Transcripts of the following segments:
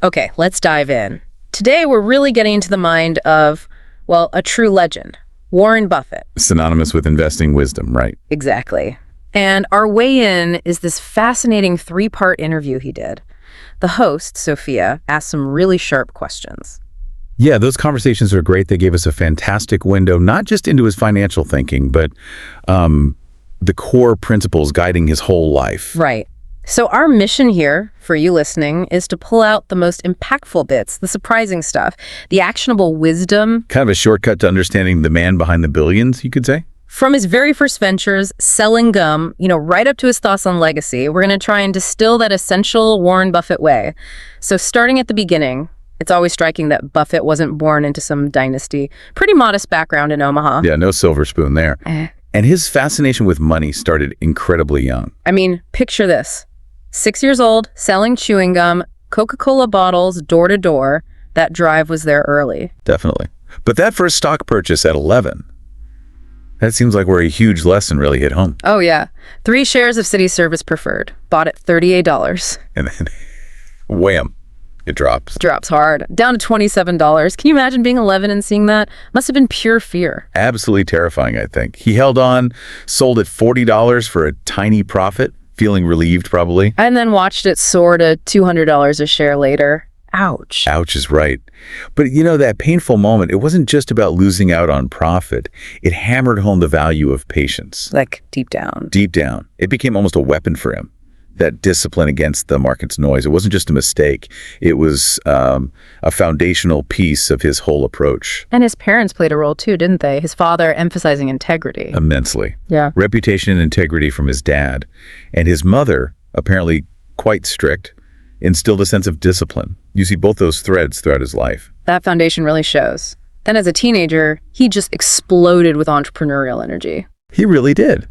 Okay, let's dive in. Today, we're really getting into the mind of, well, a true legend, Warren Buffett. Synonymous with investing wisdom, right? Exactly. And our way in is this fascinating 3-part interview he did. The host, Sophia, asked some really sharp questions. Yeah, those conversations are great. They gave us a fantastic window, not just into his financial thinking, but the core principles guiding his whole life. Right. So our mission here, for you listening, is to pull out the most impactful bits, the surprising stuff, the actionable wisdom. Kind of a shortcut to understanding the man behind the billions, you could say? From his very first ventures, selling gum, right up to his thoughts on legacy. We're going to try and distill that essential Warren Buffett way. So starting at the beginning, it's always striking that Buffett wasn't born into some dynasty. Pretty modest background in Omaha. Yeah, no silver spoon there. And his fascination with money started incredibly young. I mean, picture this. 6 years old, selling chewing gum, Coca-Cola bottles door to door. That drive was there early. Definitely. But that first stock purchase at 11, that seems like where a huge lesson really hit home. Oh, yeah. 3 shares of City Service Preferred. Bought at $38. And then, wham, it drops. Drops hard. Down to $27. Can you imagine being 11 and seeing that? Must have been pure fear. Absolutely terrifying, I think. He held on, sold at $40 for a tiny profit, feeling relieved probably. And then watched it soar to $200 a share later. Ouch. Ouch is right. But that painful moment, it wasn't just about losing out on profit. It hammered home the value of patience. Like deep down. Deep down. It became almost a weapon for him. That discipline against the market's noise. It wasn't just a mistake. It was a foundational piece of his whole approach. And his parents played a role too, didn't they? His father emphasizing integrity. Immensely. Yeah. Reputation and integrity from his dad. And his mother, apparently quite strict, instilled a sense of discipline. You see both those threads throughout his life. That foundation really shows. Then as a teenager, he just exploded with entrepreneurial energy. He really did.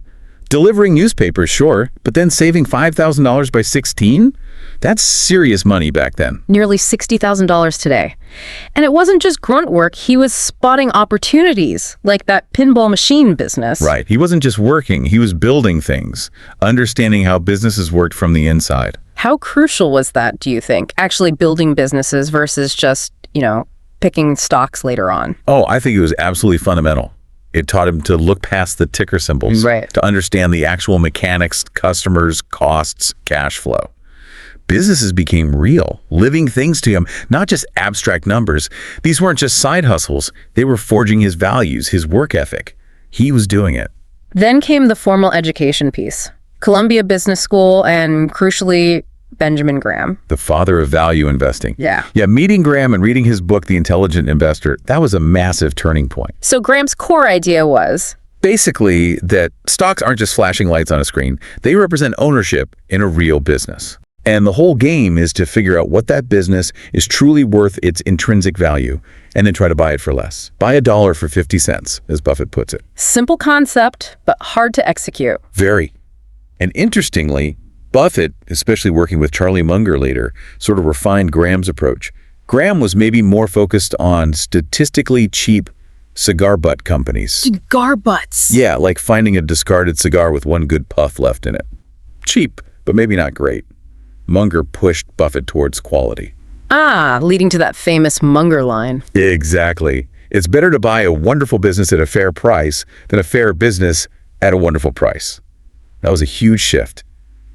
Delivering newspapers, sure, but then saving $5,000 by 16? That's serious money back then. Nearly $60,000 today. And it wasn't just grunt work. He was spotting opportunities, like that pinball machine business. Right. He wasn't just working. He was building things, understanding how businesses worked from the inside. How crucial was that, do you think? Actually building businesses versus just, picking stocks later on? Oh, I think it was absolutely fundamental. It taught him to look past the ticker symbols, right, to understand the actual mechanics, customers, costs, cash flow. Businesses became real, living things to him, not just abstract numbers. These weren't just side hustles. They were forging his values, his work ethic. He was doing it. Then came the formal education piece. Columbia Business School and, crucially, Benjamin Graham. The father of value investing. Yeah. Yeah, meeting Graham and reading his book, The Intelligent Investor, that was a massive turning point. So Graham's core idea was? Basically, that stocks aren't just flashing lights on a screen. They represent ownership in a real business. And the whole game is to figure out what that business is truly worth its intrinsic value, and then try to buy it for less. Buy $1 for 50 cents, as Buffett puts it. Simple concept, but hard to execute. Very. And interestingly, Buffett, especially working with Charlie Munger later, sort of refined Graham's approach. Graham was maybe more focused on statistically cheap cigar butt companies. Cigar butts? Yeah, like finding a discarded cigar with one good puff left in it. Cheap, but maybe not great. Munger pushed Buffett towards quality. Ah, leading to that famous Munger line. Exactly. It's better to buy a wonderful business at a fair price than a fair business at a wonderful price. That was a huge shift.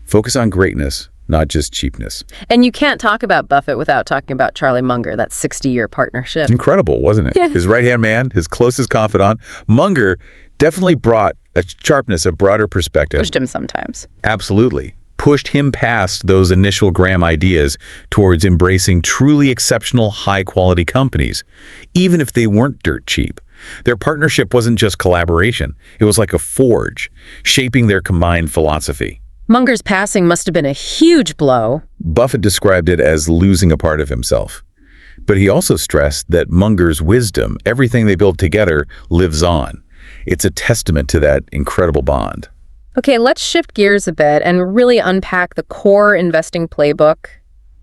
Focus on greatness, not just cheapness. And you can't talk about Buffett without talking about Charlie Munger, that 60-year partnership. Incredible, wasn't it? Yeah. His right-hand man, his closest confidant. Munger definitely brought a sharpness, a broader perspective. Pushed him sometimes. Absolutely. Pushed him past those initial Graham ideas towards embracing truly exceptional, high-quality companies, even if they weren't dirt cheap. Their partnership wasn't just collaboration. It was like a forge, shaping their combined philosophy. Munger's passing must have been a huge blow. Buffett described it as losing a part of himself. But he also stressed that Munger's wisdom, everything they built together, lives on. It's a testament to that incredible bond. Okay, let's shift gears a bit and really unpack the core investing playbook.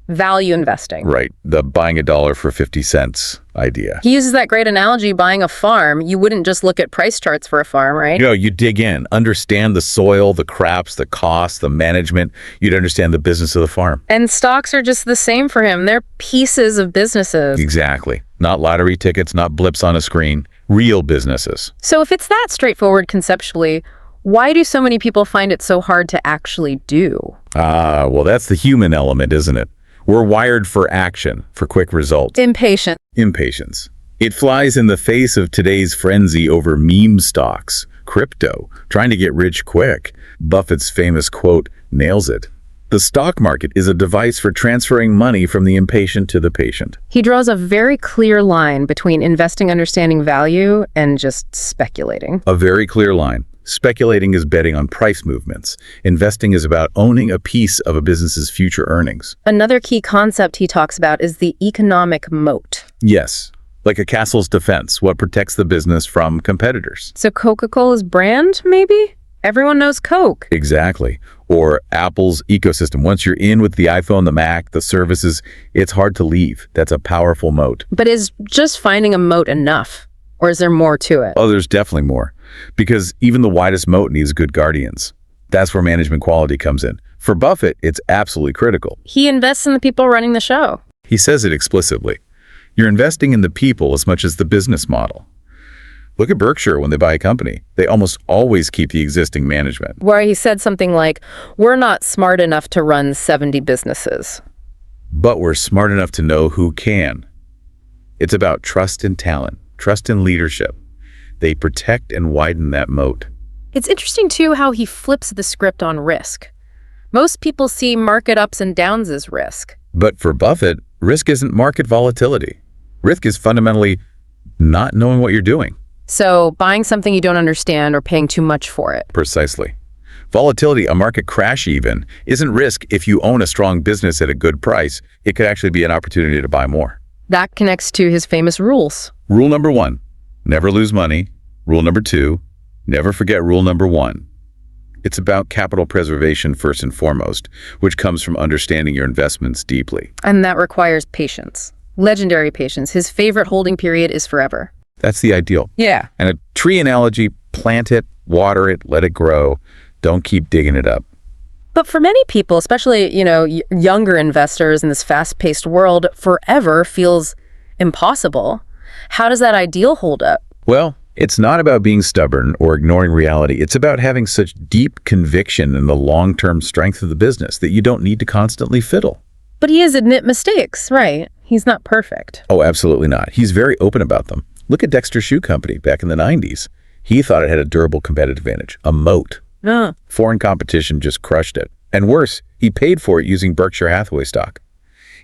value investing. Right, the buying a dollar for 50 cents idea. He uses that great analogy, buying a farm. You wouldn't just look at price charts for a farm, right? You dig in, understand the soil, the crops, the costs, the management. You'd understand the business of the farm. And stocks are just the same for him. They're pieces of businesses. Exactly. Not lottery tickets, not blips on a screen. Real businesses. So if it's that straightforward conceptually, why do so many people find it so hard to actually do? Well, that's the human element, isn't it? We're wired for action, for quick results. Impatience. It flies in the face of today's frenzy over meme stocks, crypto, trying to get rich quick. Buffett's famous quote nails it. The stock market is a device for transferring money from the impatient to the patient. He draws a very clear line between investing understanding value and just speculating. A very clear line. Speculating is betting on price movements. Investing is about owning a piece of a business's future earnings. Another key concept he talks about is the economic moat. Yes, like a castle's defense, what protects the business from competitors. So Coca-Cola's brand, maybe? Everyone knows Coke. Exactly. Or Apple's ecosystem. Once you're in with the iPhone, the Mac, the services, it's hard to leave. That's a powerful moat. But is just finding a moat enough? Or is there more to it? Oh, there's definitely more. Because even the widest moat needs good guardians. That's where management quality comes in. For Buffett, it's absolutely critical. He invests in the people running the show. He says it explicitly. You're investing in the people as much as the business model. Look at Berkshire when they buy a company. They almost always keep the existing management. Where he said something like, we're not smart enough to run 70 businesses. But we're smart enough to know who can. It's about trust and talent, trust and leadership. They protect and widen that moat. It's interesting, too, how he flips the script on risk. Most people see market ups and downs as risk. But for Buffett, risk isn't market volatility. Risk is fundamentally not knowing what you're doing. So buying something you don't understand or paying too much for it. Precisely. Volatility, a market crash even, isn't risk if you own a strong business at a good price. It could actually be an opportunity to buy more. That connects to his famous rules. Rule number 1, never lose money. Rule number 2, never forget rule number 1. It's about capital preservation first and foremost, which comes from understanding your investments deeply. And that requires patience. Legendary patience. His favorite holding period is forever. That's the ideal. Yeah. And a tree analogy, plant it, water it, let it grow. Don't keep digging it up. But for many people, especially, younger investors in this fast-paced world, forever feels impossible. How does that ideal hold up? Well, it's not about being stubborn or ignoring reality. It's about having such deep conviction in the long-term strength of the business that you don't need to constantly fiddle. But he has admit mistakes, right? He's not perfect. Oh, absolutely not. He's very open about them. Look at Dexter Shoe Company back in the 90s. He thought it had a durable competitive advantage, a moat. Foreign competition just crushed it. And worse, he paid for it using Berkshire Hathaway stock.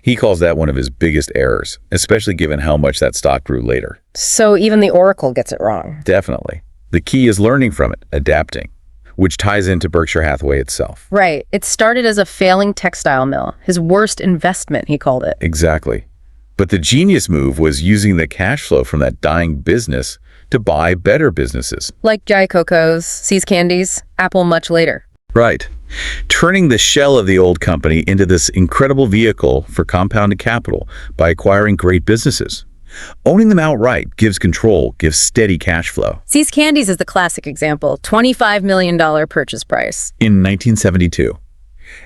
He calls that one of his biggest errors, especially given how much that stock grew later. So even the Oracle gets it wrong. Definitely. The key is learning from it, adapting, which ties into Berkshire Hathaway itself. Right. It started as a failing textile mill. His worst investment, he called it. Exactly. But the genius move was using the cash flow from that dying business to buy better businesses. Like Jai Coco's, See's Candies, Apple much later. Right. Turning the shell of the old company into this incredible vehicle for compounded capital by acquiring great businesses. Owning them outright gives control, gives steady cash flow. See's Candies is the classic example. $25 million purchase price. In 1972.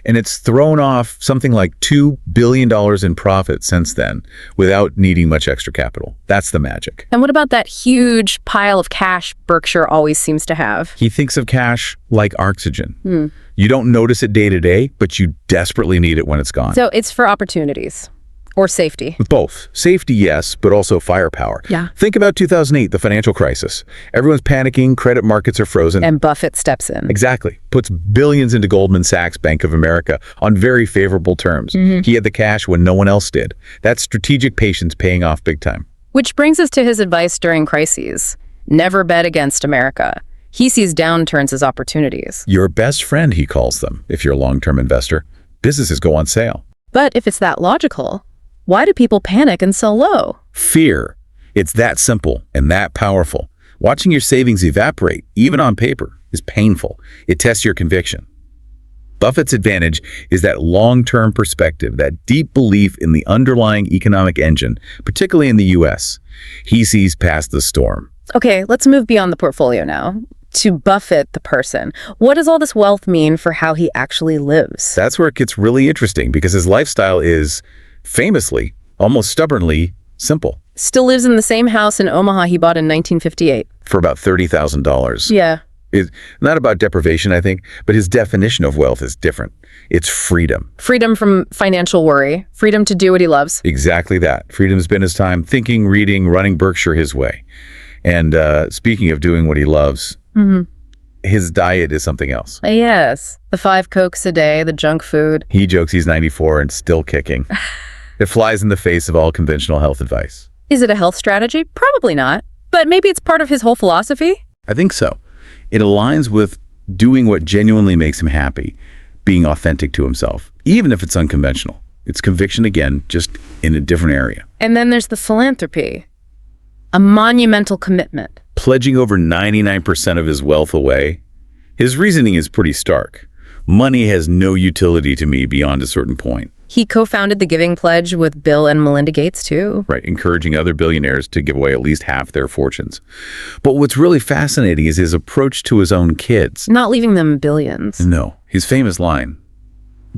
And it's thrown off something like $2 billion in profit since then without needing much extra capital. That's the magic. And what about that huge pile of cash Berkshire always seems to have? He thinks of cash like oxygen. You don't notice it day to day, but you desperately need it when it's gone. So it's for opportunities. Or safety. Both. Safety, yes, but also firepower. Yeah. Think about 2008, the financial crisis. Everyone's panicking, credit markets are frozen. And Buffett steps in. Exactly. Puts billions into Goldman Sachs, Bank of America, on very favorable terms. He had the cash when no one else did. That's strategic patience paying off big time. Which brings us to his advice during crises. Never bet against America. He sees downturns as opportunities. Your best friend, he calls them, if you're a long-term investor. Businesses go on sale. But if it's that logical, why do people panic and sell low? Fear. It's that simple and that powerful. Watching your savings evaporate, even on paper, is painful. It tests your conviction. Buffett's advantage is that long-term perspective, that deep belief in the underlying economic engine, particularly in the U.S. He sees past the storm. Okay, let's move beyond the portfolio now to Buffett, the person. What does all this wealth mean for how he actually lives? That's where it gets really interesting because his lifestyle is famously, almost stubbornly, simple. Still lives in the same house in Omaha he bought in 1958. For about $30,000. Yeah. It's not about deprivation, I think, but his definition of wealth is different. It's freedom. Freedom from financial worry. Freedom to do what he loves. Exactly that. Freedom spent his time thinking, reading, running Berkshire his way. And speaking of doing what he loves, his diet is something else. Yes. The 5 Cokes a day, the junk food. He jokes he's 94 and still kicking. It flies in the face of all conventional health advice. Is it a health strategy? Probably not. But maybe it's part of his whole philosophy? I think so. It aligns with doing what genuinely makes him happy, being authentic to himself, even if it's unconventional. It's conviction again, just in a different area. And then there's the philanthropy. A monumental commitment. Pledging over 99% of his wealth away. His reasoning is pretty stark. Money has no utility to me beyond a certain point. He co-founded the Giving Pledge with Bill and Melinda Gates, too. Right, encouraging other billionaires to give away at least half their fortunes. But what's really fascinating is his approach to his own kids. Not leaving them billions. No, his famous line,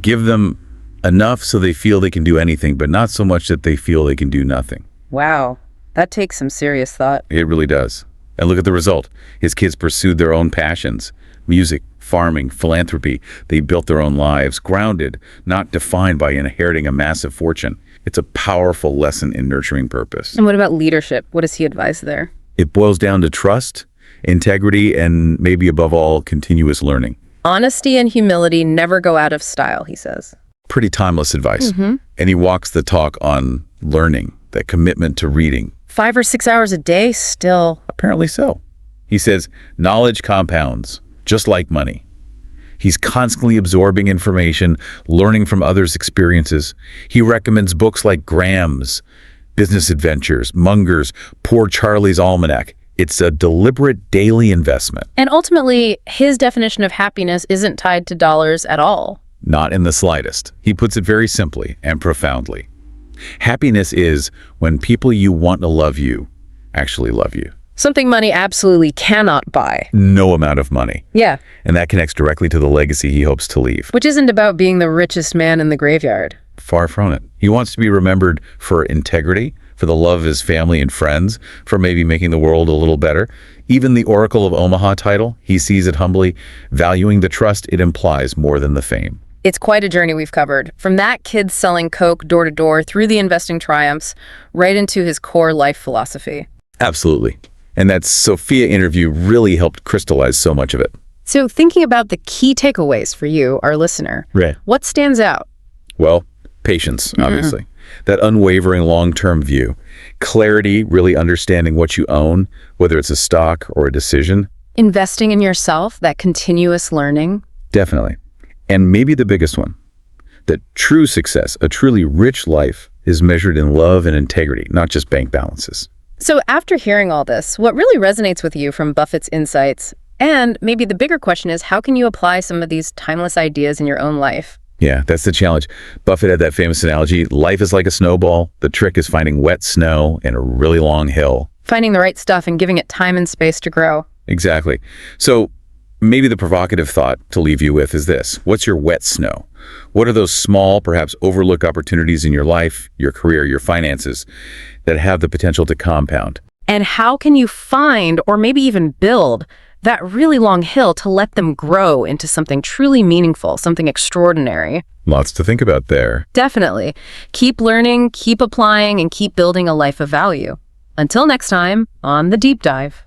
give them enough so they feel they can do anything, but not so much that they feel they can do nothing. Wow, that takes some serious thought. It really does. And look at the result. His kids pursued their own passions, music, farming, philanthropy. They built their own lives, grounded, not defined by inheriting a massive fortune. It's a powerful lesson in nurturing purpose. And what about leadership? What does he advise there? It boils down to trust, integrity, and maybe above all, continuous learning. Honesty and humility never go out of style, he says. Pretty timeless advice. And he walks the talk on learning, that commitment to reading. 5 or 6 hours a day still. Apparently so. He says, knowledge compounds, just like money. He's constantly absorbing information, learning from others' experiences. He recommends books like Graham's, Business Adventures, Munger's, Poor Charlie's Almanac. It's a deliberate daily investment. And ultimately, his definition of happiness isn't tied to dollars at all. Not in the slightest. He puts it very simply and profoundly. Happiness is when people you want to love you actually love you. Something money absolutely cannot buy. No amount of money. Yeah. And that connects directly to the legacy he hopes to leave. Which isn't about being the richest man in the graveyard. Far from it. He wants to be remembered for integrity, for the love of his family and friends, for maybe making the world a little better. Even the Oracle of Omaha title, he sees it humbly, valuing the trust it implies more than the fame. It's quite a journey we've covered. From that kid selling Coke door to door, through the investing triumphs, right into his core life philosophy. Absolutely. And that Sophia interview really helped crystallize so much of it. So thinking about the key takeaways for you, our listener, Right. What stands out? Well, patience, obviously. That unwavering long-term view. Clarity, really understanding what you own, whether it's a stock or a decision. Investing in yourself, that continuous learning. Definitely. And maybe the biggest one, that true success, a truly rich life, is measured in love and integrity, not just bank balances. So after hearing all this, what really resonates with you from Buffett's insights? And maybe the bigger question is, how can you apply some of these timeless ideas in your own life? Yeah, that's the challenge. Buffett had that famous analogy, life is like a snowball. The trick is finding wet snow in a really long hill. Finding the right stuff and giving it time and space to grow. Exactly. So maybe the provocative thought to leave you with is this. What's your wet snow? What are those small, perhaps overlooked opportunities in your life, your career, your finances that have the potential to compound? And how can you find, or maybe even build, that really long hill to let them grow into something truly meaningful, something extraordinary? Lots to think about there. Definitely. Keep learning, keep applying, and keep building a life of value. Until next time, on The Deep Dive.